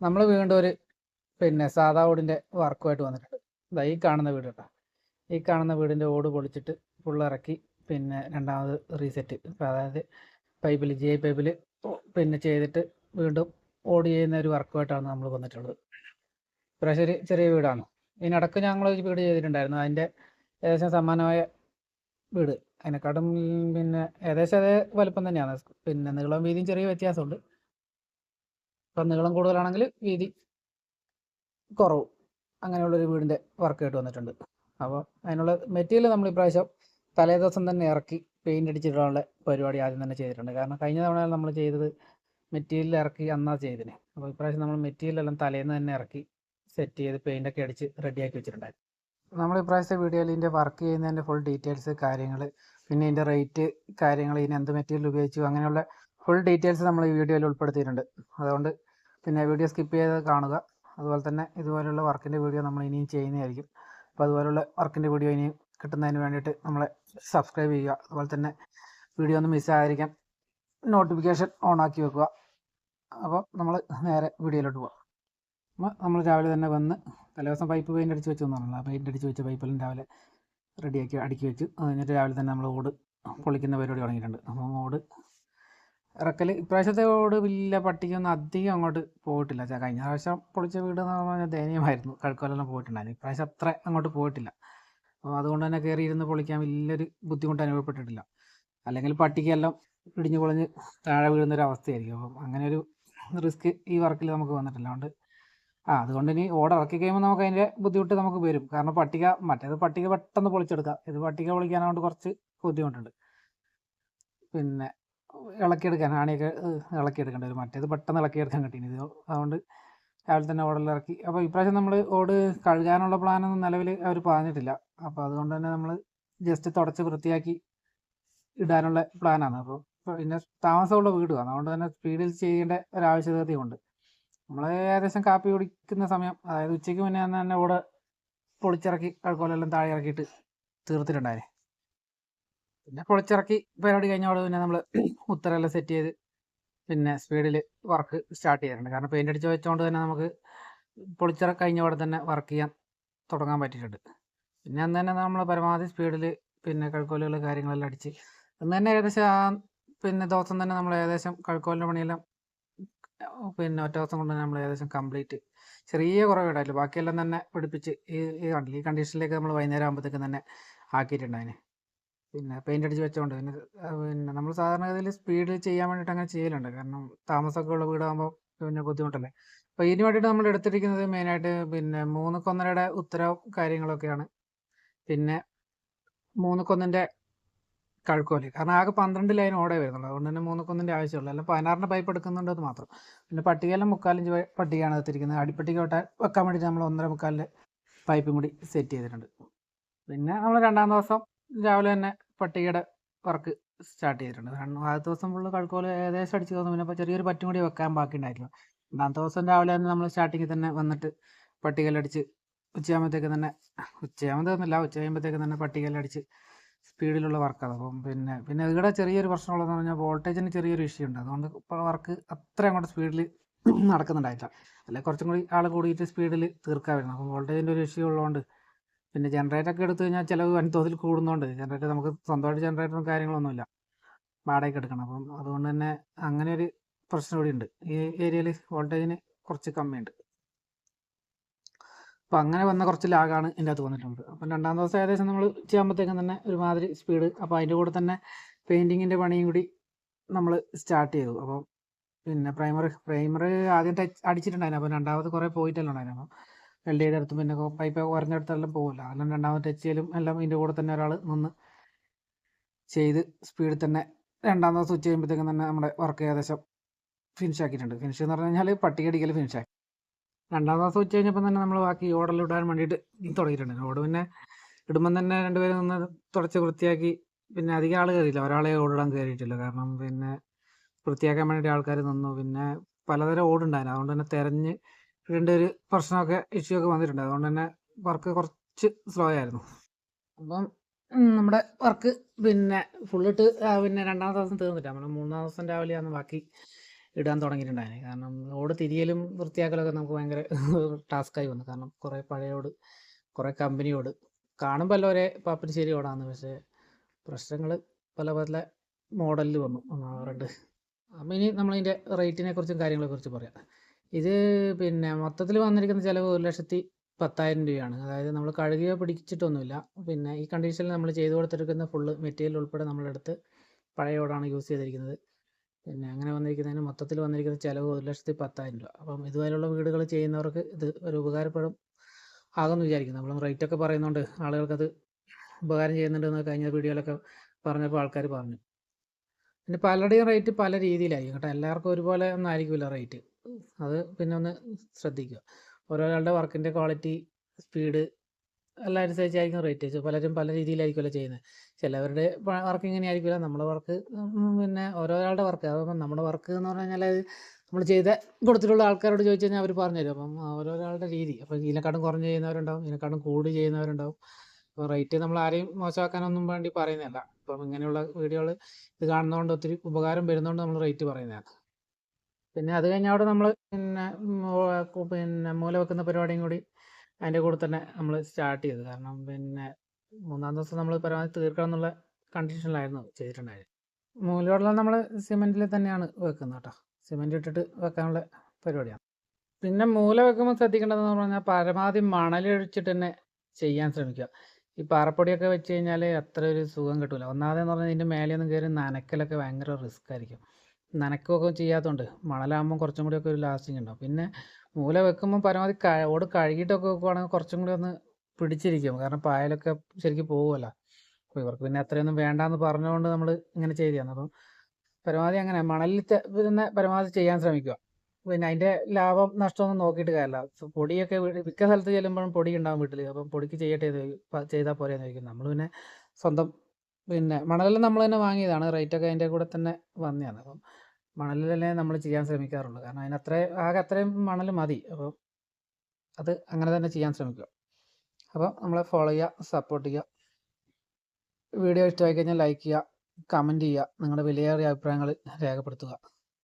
നമ്മൾ വീണ്ടും ഒരു സാധാ ഓടിൻ്റെ വർക്കുമായിട്ട് വന്നിട്ടുണ്ട്. ഇതാ ഈ കാണുന്ന വീട് കേട്ടോ. ഈ കാണുന്ന വീടിൻ്റെ ഓട് പൊളിച്ചിട്ട് ഫുള്ള് ഇറക്കി രണ്ടാമത് റീസെറ്റ്, അതായത് പൈപ്പിൽ GI പൈപ്പിൽ ചെയ്തിട്ട് വീണ്ടും ഓട് ചെയ്യുന്ന ഒരു വർക്കുമായിട്ടാണ് നമ്മൾ വന്നിട്ടുള്ളത്. ഇപ്രാവശ്യം ഒരു ചെറിയ വീടാണ്. ഇതിനിടക്ക് ഞങ്ങൾ ഒരു വീട് ചെയ്തിട്ടുണ്ടായിരുന്നു. അതിൻ്റെ ഏകദേശം സമാനമായ വീട്, അതിനെക്കാട്ടും ഏകദേശം അതേ വലുപ്പം തന്നെയാണ്. നീളം വീതിയും ചെറിയ വ്യത്യാസമുണ്ട്. ഇപ്പം നീളം കൂടുതലാണെങ്കിൽ വീതി കുറവും, അങ്ങനെയുള്ളൊരു വീടിൻ്റെ വർക്കായിട്ട് വന്നിട്ടുണ്ട്. അപ്പോൾ അതിനുള്ള മെറ്റീരിയൽ നമ്മൾ ഇപ്രാവശ്യം തലേ ദിവസം തന്നെ ഇറക്കി പെയിൻ്റ് അടിച്ചിട്ടുള്ള പരിപാടി ആദ്യം തന്നെ ചെയ്തിട്ടുണ്ട്. കാരണം കഴിഞ്ഞ തവണ നമ്മൾ ചെയ്തത് മെറ്റീരിയൽ ഇറക്കി അന്നാ ചെയ്തതിന്. അപ്പോൾ ഇപ്രാവശ്യം നമ്മൾ മെറ്റീരിയലെല്ലാം തലേന്ന് തന്നെ ഇറക്കി സെറ്റ് ചെയ്ത് പെയിൻ്റൊക്കെ അടിച്ച് റെഡിയാക്കി വെച്ചിട്ടുണ്ടായിരുന്നു. നമ്മൾ ഇപ്രാവശ്യത്തെ വീഡിയോയിൽ ഇതിൻ്റെ വർക്ക് ചെയ്യുന്നതിൻ്റെ ഫുൾ ഡീറ്റെയിൽസ് കാര്യങ്ങൾ, പിന്നെ ഇതിൻ്റെ റേറ്റ് കാര്യങ്ങൾ, ഇതിന് എന്ത് മെറ്റീരിയൽ ഉപയോഗിച്ചു, അങ്ങനെയുള്ള ഫുൾ ഡീറ്റെയിൽസ് നമ്മൾ ഈ വീഡിയോയിൽ ഉൾപ്പെടുത്തിയിട്ടുണ്ട്. അതുകൊണ്ട് വീഡിയോ സ്കിപ്പ് ചെയ്ത് കാണുക. അതുപോലെ തന്നെ ഇതുപോലുള്ള വർക്കിൻ്റെ വീഡിയോ നമ്മൾ ഇനിയും ചെയ്യുന്നതായിരിക്കും. അപ്പോൾ അതുപോലുള്ള വർക്കിൻ്റെ വീഡിയോ ഇനിയും കിട്ടുന്നതിന് വേണ്ടിയിട്ട് നമ്മളെ സബ്സ്ക്രൈബ് ചെയ്യുക. അതുപോലെ തന്നെ വീഡിയോ ഒന്നും മിസ്സാകാതിരിക്കാൻ നോട്ടിഫിക്കേഷൻ ഓൺ ആക്കി വെക്കുക. അപ്പോൾ നമ്മൾ നേരെ വീഡിയോയിലോട്ട് പോകാം. അപ്പോൾ നമ്മൾ രാവിലെ തന്നെ വന്ന് തലേദിവസം പൈപ്പ് പെയിൻ്റ് അടിച്ച് വെച്ചു എന്നാണല്ലോ. ആ പെയിൻ്റ് അടിച്ച് വെച്ച പൈപ്പെല്ലാം രാവിലെ റെഡിയാക്കി അടുക്കി വെച്ച്, അത് കഴിഞ്ഞിട്ട് രാവിലെ തന്നെ നമ്മൾ ഓട് പൊളിക്കുന്ന പരിപാടി തുടങ്ങിയിട്ടുണ്ട്. അപ്പം ഓട് ഇറക്കൽ ഇപ്രാവശ്യത്തെ ഓട് വലിയ പട്ടിക്കൊന്നും അധികം അങ്ങോട്ട് പോയിട്ടില്ല. കഴിഞ്ഞ പ്രാവശ്യം പൊളിച്ച വീട് എന്ന് പറഞ്ഞാൽ ദയനീയമായിരുന്നു, കഴുക്കോലെല്ലാം പോയിട്ടുണ്ടായിരുന്നു. ഇപ്രാവശ്യം അത്ര അങ്ങോട്ട് പോയിട്ടില്ല. അപ്പോൾ അതുകൊണ്ട് തന്നെ കയറി ഇരുന്ന് പൊളിക്കാൻ വലിയൊരു ബുദ്ധിമുട്ട് അനുഭവപ്പെട്ടിട്ടില്ല. അല്ലെങ്കിൽ പട്ടിക്കെല്ലാം ഇടിഞ്ഞു പൊളിഞ്ഞ് താഴെ വീഴുന്നൊരു അവസ്ഥയായിരിക്കും. അപ്പം അങ്ങനെ ഒരു റിസ്ക് ഈ വർക്കിൽ നമുക്ക് വന്നിട്ടില്ല. അതുകൊണ്ട് ഇനി ഓട് ഇറക്കി കഴിയുമ്പോൾ നമുക്ക് അതിൻ്റെ ബുദ്ധിമുട്ട് നമുക്ക് വരും. കാരണം മറ്റേത് പട്ടിക പെട്ടെന്ന് പൊളിച്ചെടുക്കാം, ഇത് പട്ടിക പൊളിക്കാനായിട്ട് കുറച്ച് ബുദ്ധിമുട്ടുണ്ട്. ഇളക്കിയെടുക്കാൻ ആണിയൊക്കെ ഇളക്കിയെടുക്കേണ്ടി വരും. മറ്റേത് പെട്ടെന്ന് ഇളക്കിയെടുക്കാൻ കിട്ടിയത്. അതുകൊണ്ട് രാവിലെ തന്നെ ഓടെല്ലാം ഇറക്കി. അപ്പോൾ ഇപ്രാവശ്യം നമ്മൾ ഓട് കഴുകാനുള്ള പ്ലാനൊന്നും നിലവിൽ അവർ പറഞ്ഞിട്ടില്ല. അപ്പോൾ അതുകൊണ്ട് തന്നെ നമ്മൾ ജസ്റ്റ് തുടച്ച് വൃത്തിയാക്കി ഇടാനുള്ള പ്ലാനാണ്. അപ്പോൾ പിന്നെ താമസമുള്ള വീടുമാണ്, അതുകൊണ്ട് തന്നെ സ്പീഡിൽ ചെയ്യേണ്ട ഒരാവശ്യകതയുണ്ട്. നമ്മൾ ഏകദേശം കാപ്പി കുടിക്കുന്ന സമയം, അതായത് ഉച്ചയ്ക്ക് മുന്നേ തന്നെ ഓട് പൊളിച്ചിറക്കി കഴുക്കോലെല്ലാം താഴെ ഇറക്കിയിട്ട് തീർത്തിട്ടുണ്ടായിരുന്നു. പിന്നെ പൊളിച്ചിറക്കി പരിപാടി കഴിഞ്ഞോടെ പിന്നെ നമ്മൾ ഉത്തരെല്ലാം സെറ്റ് ചെയ്ത് സ്പീഡിൽ വർക്ക് സ്റ്റാർട്ട് ചെയ്യാറുണ്ട്. കാരണം പെയിൻ്റ് അടിച്ച് വെച്ചുകൊണ്ട് തന്നെ നമുക്ക് കഴിഞ്ഞോടെ തന്നെ വർക്ക് ചെയ്യാൻ തുടങ്ങാൻ പറ്റിയിട്ടുണ്ട്. പിന്നെ അന്ന് തന്നെ നമ്മൾ പരമാവധി സ്പീഡിൽ കഴുക്കോലുകൾ കാര്യങ്ങളെല്ലാം അടിച്ച് അന്ന് തന്നെ ഏകദേശം ദിവസം തന്നെ നമ്മൾ ഏകദേശം കഴുക്കോലിൻ്റെ പണിയെല്ലാം ഒറ്റ ദിവസം കൊണ്ട് തന്നെ നമ്മൾ ഏകദേശം കംപ്ലീറ്റ്, ചെറിയ കുറവുണ്ടായില്ല, ബാക്കിയെല്ലാം തന്നെ പിടിപ്പിച്ച് ഈ കണ്ടീഷനിലേക്ക് നമ്മൾ വൈകുന്നേരം ആകുമ്പോഴത്തേക്കും തന്നെ ആക്കിയിട്ടുണ്ടായിന്. പെയിൻ്റ് അടിച്ച് വെച്ചോണ്ട് നമ്മൾ സാധാരണഗതിയിൽ സ്പീഡിൽ ചെയ്യാൻ വേണ്ടിയിട്ട് അങ്ങനെ ചെയ്യലുണ്ട്. കാരണം താമസമൊക്കെ ഉള്ള വീടാകുമ്പോൾ ബുദ്ധിമുട്ടല്ലേ. അപ്പോൾ ഇതിന് വേണ്ടിയിട്ട് നമ്മൾ എടുത്തിരിക്കുന്നത് മെയിനായിട്ട് 3-1.5 ഉത്തരവും കാര്യങ്ങളൊക്കെയാണ്. പിന്നെ 3-1 കഴുക്കോല്, കാരണം ആകെ 12 ലൈൻ ഓടേ വരുന്നുള്ളൂ. അതുകൊണ്ട് തന്നെ 3-1 ആവശ്യമുള്ളൂ. അല്ല 16 പൈപ്പ് എടുക്കുന്നുണ്ടെന്ന് മാത്രം. പിന്നെ പട്ടികയെല്ലാം 3/4 ഇഞ്ച് പട്ടികയാണ് എടുത്തിരിക്കുന്നത്. അടിപ്പട്ടിക വെക്കാൻ വേണ്ടിയിട്ട് നമ്മൾ 1.25 പൈപ്പും കൂടി സെറ്റ് ചെയ്തിട്ടുണ്ട്. പിന്നെ നമ്മൾ രണ്ടാം ദിവസം രാവിലെ തന്നെ പട്ടികയുടെ വർക്ക് സ്റ്റാർട്ട് ചെയ്തിട്ടുണ്ട്. ആദ്യത്തെ ദിവസം ഫുള്ള് കഴുക്കോല് ഏകദേശം അടിച്ച് തോന്നും. പിന്നെ ചെറിയൊരു പറ്റും കൂടി വെക്കാൻ ബാക്കി ഉണ്ടായിരുന്നു. രണ്ടാമത്തെ ദിവസം രാവിലെ തന്നെ നമ്മൾ സ്റ്റാർട്ടിങ്ങിൽ തന്നെ വന്നിട്ട് പട്ടികയിലടിച്ച് ഉച്ചയാകുമ്പോഴത്തേക്ക് തന്നെ പട്ടികയിലടിച്ച് സ്പീഡിലുള്ള വർക്കാണ്. അപ്പം പിന്നെ ഇവിടെ ചെറിയൊരു പ്രശ്നമുള്ളതെന്ന് പറഞ്ഞാൽ വോൾട്ടേജിന് ചെറിയൊരു ഇഷ്യൂ ഉണ്ട്. അതുകൊണ്ട് ഇപ്പോൾ വർക്ക് അത്ര അങ്ങോട്ട് സ്പീഡിൽ നടക്കുന്നുണ്ടായില്ല. അല്ലെങ്കിൽ കുറച്ചും കൂടി ആൾ കൂടിയിട്ട് സ്പീഡിൽ തീർക്കാമായിരുന്നു. അപ്പോൾ വോൾട്ടേജിൻ്റെ ഒരു ഇഷ്യൂ ഉള്ളതുകൊണ്ട് പിന്നെ ജനറേറ്ററൊക്കെ എടുത്തു കഴിഞ്ഞാൽ ചിലവ് വൻതോതിൽ കൂടുന്നതുകൊണ്ട് ജനറേറ്റർ നമുക്ക് സ്വന്തമായിട്ട് ജനറേറ്ററും കാര്യങ്ങളൊന്നുമില്ല, വാടകയ്ക്ക് എടുക്കണം. അപ്പം അതുകൊണ്ട് തന്നെ അങ്ങനെ ഒരു പ്രശ്നം കൂടി ഉണ്ട്. ഈ ഏരിയയിൽ വോൾട്ടേജിന് കുറച്ച് കമ്മിയുണ്ട്. അപ്പോൾ അങ്ങനെ വന്ന കുറച്ച് ലാഗാണ് ഇതിൻ്റെ അകത്ത് വന്നിട്ടുണ്ട്. അപ്പം രണ്ടാം ദിവസം ഏകദേശം നമ്മൾ ചെയ്യുമ്പോഴത്തേക്കും തന്നെ ഒരുമാതിരി സ്പീഡ്. അപ്പോൾ അതിൻ്റെ കൂടെ തന്നെ പെയിൻറ്റിങ്ങിൻ്റെ പണിയും കൂടി നമ്മൾ സ്റ്റാർട്ട് ചെയ്തു. അപ്പം പ്രൈമർ ആദ്യം അടിച്ചിട്ടുണ്ടായിരുന്നു. അപ്പോൾ രണ്ടാമത് കുറേ പോയിട്ടെല്ലാം ഉണ്ടായിരുന്നു. അപ്പോൾ വെൽഡ് ചെയ്തെടുത്തും പിന്നെ പൈപ്പ് കുറഞ്ഞെടുത്തെല്ലാം പോകില്ല. അതെല്ലാം രണ്ടാമത് ടച്ച് ചെയ്യലും എല്ലാം ഇതിൻ്റെ കൂടെ തന്നെ ഒരാൾ നിന്ന് ചെയ്ത് സ്പീഡിൽ തന്നെ രണ്ടാം ദിവസം ഉച്ച കഴിയുമ്പോഴത്തേക്കും തന്നെ നമ്മുടെ വർക്ക് ഏകദേശം ഫിനിഷ് ആക്കിയിട്ടുണ്ട്. ഫിനിഷ് എന്ന് പറഞ്ഞു കഴിഞ്ഞാൽ പട്ടികടിക്കൽ ഫിനിഷാക്കി. രണ്ടാം ദിവസം ഉച്ച കഴിഞ്ഞപ്പോൾ തന്നെ നമ്മൾ ബാക്കി ഓടെല്ലാം ഇടാൻ വേണ്ടിയിട്ട് തുടങ്ങിയിട്ടുണ്ട്. ഓട് പിന്നെ ഇടുമ്പം തന്നെ രണ്ടുപേരും നിന്ന് തുടച്ച് വൃത്തിയാക്കി. പിന്നെ അധികം ആൾ കയറിയില്ല, ഒരാളെ ഓടിടാൻ കയറിയിട്ടില്ല. കാരണം വൃത്തിയാക്കാൻ വേണ്ടിയിട്ട് ആൾക്കാർ നിന്നു. പിന്നെ പലതരം ഓടുണ്ടായിരുന്നു, അതുകൊണ്ട് തന്നെ തിരഞ്ഞ് ഇതിൻ്റെ ഒരു പ്രശ്നമൊക്കെ ഇഷ്യൂ ഒക്കെ വന്നിട്ടുണ്ട്. അതുകൊണ്ട് തന്നെ വർക്ക് കുറച്ച് സ്ലോ ആയിരുന്നു. അപ്പം നമ്മുടെ വർക്ക് ഫുള്ളിട്ട് രണ്ടാമത്തെ ദിവസം തീർന്നില്ല. നമ്മൾ മൂന്നാം ദിവസം രാവിലെയാണ് ബാക്കി ഇടാൻ തുടങ്ങിയിട്ടുണ്ടായിരുന്നു. കാരണം ഓട് തിരിയലും വൃത്തിയാക്കലൊക്കെ നമുക്ക് ഭയങ്കര ടാസ്ക്കായി വന്നു. കാരണം കുറേ പഴയ ഓട്, കുറേ കമ്പനി ഓട്, കാണുമ്പോൾ എല്ലാം ഒരേ പാപ്പിനിശ്ശേരി ഓടാണ്, പക്ഷേ പ്രശ്നങ്ങൾ പല പല മോഡലിൽ വന്നു റെഡ്. അപ്പം ഇനി നമ്മളതിൻ്റെ റേറ്റിനെ കുറിച്ചും കാര്യങ്ങളെക്കുറിച്ചും പറയാം. ഇത് പിന്നെ മൊത്തത്തിൽ വന്നിരിക്കുന്ന ചിലവ് 1,10,000 രൂപയാണ്. അതായത് നമ്മൾ കഴുകിയോ പിടിച്ചിട്ടൊന്നുമില്ല. പിന്നെ ഈ കണ്ടീഷനിൽ നമ്മൾ ചെയ്തു കൊടുത്തിരിക്കുന്ന ഫുള്ള് മെറ്റീരിയൽ ഉൾപ്പെടെ നമ്മളെടുത്ത് പഴയ ഓടാണ് യൂസ് ചെയ്തിരിക്കുന്നത്. പിന്നെ അങ്ങനെ വന്നിരിക്കുന്നതിന് മൊത്തത്തിൽ വന്നിരിക്കുന്ന ചിലവ് 1,10,000 രൂപ. അപ്പം ഇതുപോലുള്ള വീടുകൾ ചെയ്യുന്നവർക്ക് ഇത് ഒരു ഉപകാരപ്പെടും ആകുമെന്ന് വിചാരിക്കുന്നു. നമ്മൾ റേറ്റൊക്കെ പറയുന്നതുകൊണ്ട് ആളുകൾക്കത് ഉപകാരം ചെയ്യുന്നുണ്ടെന്ന് കഴിഞ്ഞ വീഡിയോയിലൊക്കെ പറഞ്ഞപ്പോൾ ആൾക്കാർ പറഞ്ഞു. പിന്നെ പലരുടെയും റേറ്റ് പല രീതിയിലായിരിക്കും കേട്ടോ. എല്ലാവർക്കും ഒരുപോലെ ഒന്നും ആയിരിക്കില്ല റേറ്റ്. അത് പിന്നെ ഒന്ന് ശ്രദ്ധിക്കുക. ഓരോരാളുടെ വർക്കിൻ്റെ ക്വാളിറ്റി, സ്പീഡ് എല്ലാം അനുസരിച്ചായിരിക്കും റേറ്റ്. പലരും പല രീതിയിലായിരിക്കുമല്ലോ ചെയ്യുന്നത്. ചിലവരുടെ വർക്ക് ഇങ്ങനെ ആയിരിക്കില്ല. നമ്മുടെ വർക്ക് പിന്നെ ഓരോരാളുടെ വർക്ക്. അപ്പം നമ്മുടെ വർക്ക് എന്ന് പറഞ്ഞു കഴിഞ്ഞാൽ നമ്മൾ ചെയ്ത കൊടുത്തിട്ടുള്ള ആൾക്കാരോട് ചോദിച്ചു കഴിഞ്ഞാൽ അവർ പറഞ്ഞുതരും. അപ്പം ഓരോരാളുടെ രീതി. അപ്പം ഇതിനെക്കാട്ടും കുറഞ്ഞ് ചെയ്യുന്നവരുണ്ടാവും, ഇതിനെക്കാട്ടും കൂടി ചെയ്യുന്നവരുണ്ടാവും. അപ്പോൾ റേറ്റ് നമ്മൾ ആരെയും മോശമാക്കാനൊന്നും വേണ്ടി പറയുന്നതല്ല. അപ്പം ഇങ്ങനെയുള്ള വീഡിയോകൾ ഇത് കാണുന്നതുകൊണ്ട് ഒത്തിരി ഉപകാരം വരുന്നതുകൊണ്ട് നമ്മൾ റേറ്റ് പറയുന്നതാണ്. പിന്നെ അത് കഴിഞ്ഞ അവിടെ നമ്മൾ പിന്നെ മൂല വെക്കുന്ന പരിപാടിയും കൂടി അതിൻ്റെ കൂടെ തന്നെ നമ്മൾ സ്റ്റാർട്ട് ചെയ്തു. കാരണം പിന്നെ 3-ാം ദിവസം നമ്മൾ പരമാവധി തീർക്കണം എന്നുള്ള കണ്ടീഷനിലായിരുന്നു ചെയ്തിട്ടുണ്ടായത്. മൂലവെള്ളം നമ്മൾ സിമെൻറ്റിൽ തന്നെയാണ് വെക്കുന്നത് കേട്ടോ. സിമെൻറ്റ് ഇട്ടിട്ട് വെക്കാനുള്ള പരിപാടിയാണ്. പിന്നെ മൂല വെക്കുമ്പോൾ ശ്രദ്ധിക്കേണ്ടതെന്ന് പറഞ്ഞാൽ പരമാവധി മണലൊഴിച്ചിട്ട് തന്നെ ചെയ്യാൻ ശ്രമിക്കുക. ഈ പാറപ്പൊടിയൊക്കെ വെച്ച് കഴിഞ്ഞാൽ അത്ര ഒരു സുഖം കിട്ടില്ല. ഒന്നാമതെന്ന് പറഞ്ഞാൽ ഇതിൻ്റെ മേലെയൊന്നും കയറി നനക്കലൊക്കെ ഭയങ്കര റിസ്ക് ആയിരിക്കും. നനക്കുകയൊക്കെ ചെയ്യാത്തതുകൊണ്ട് മണലാകുമ്പോൾ കുറച്ചും കൂടിയൊക്കെ ഒരു ലാസ്റ്റിംഗ് ഉണ്ടാവും. പിന്നെ മൂല വെക്കുമ്പോൾ പരമാവധി ഓട് കഴുകിയിട്ടൊക്കെ വെക്കുവാണെങ്കിൽ കുറച്ചും കൂടി ഒന്ന് പിടിച്ചിരിക്കും. കാരണം പായലൊക്കെ ശരിക്കും പോകുമല്ലോ. അപ്പോൾ ഇവർക്ക് പിന്നെ അത്രയൊന്നും വേണ്ടാന്ന് പറഞ്ഞുകൊണ്ട് നമ്മൾ ഇങ്ങനെ ചെയ്തതാണ്. അപ്പം പരമാവധി അങ്ങനെ മണലിൽ തന്നെ പരമാവധി ചെയ്യാൻ ശ്രമിക്കുക. പിന്നെ അതിൻ്റെ ലാഭം നഷ്ടമൊന്നും നോക്കിയിട്ട് കാര്യമില്ല. പൊടിയൊക്കെ മിക്ക സ്ഥലത്ത് ചെല്ലുമ്പോഴും പൊടി ഉണ്ടാകും വീട്ടിൽ. അപ്പം പൊടിക്ക് ചെയ്യട്ടെ ചെയ്താൽ പോരെ എന്ന് ചോദിക്കും. നമ്മൾ പിന്നെ സ്വന്തം പിന്നെ മണലെല്ലാം നമ്മൾ തന്നെ വാങ്ങിയതാണ്. റേറ്റൊക്കെ അതിൻ്റെ കൂടെ തന്നെ വന്നതാണ്. അപ്പം മണലിലല്ലേ നമ്മൾ ചെയ്യാൻ ശ്രമിക്കാറുള്ളൂ. കാരണം ആകെ അത്രയും മണൽ മതി. അപ്പം അത് അങ്ങനെ തന്നെ ചെയ്യാൻ ശ്രമിക്കുക. അപ്പം നമ്മളെ ഫോളോ ചെയ്യുക, സപ്പോർട്ട് ചെയ്യുക. വീഡിയോ ഇഷ്ടമായി കഴിഞ്ഞാൽ ലൈക്ക് ചെയ്യുക, കമൻറ്റ് ചെയ്യുക, നിങ്ങളുടെ വിലയേറിയ അഭിപ്രായങ്ങൾ രേഖപ്പെടുത്തുക.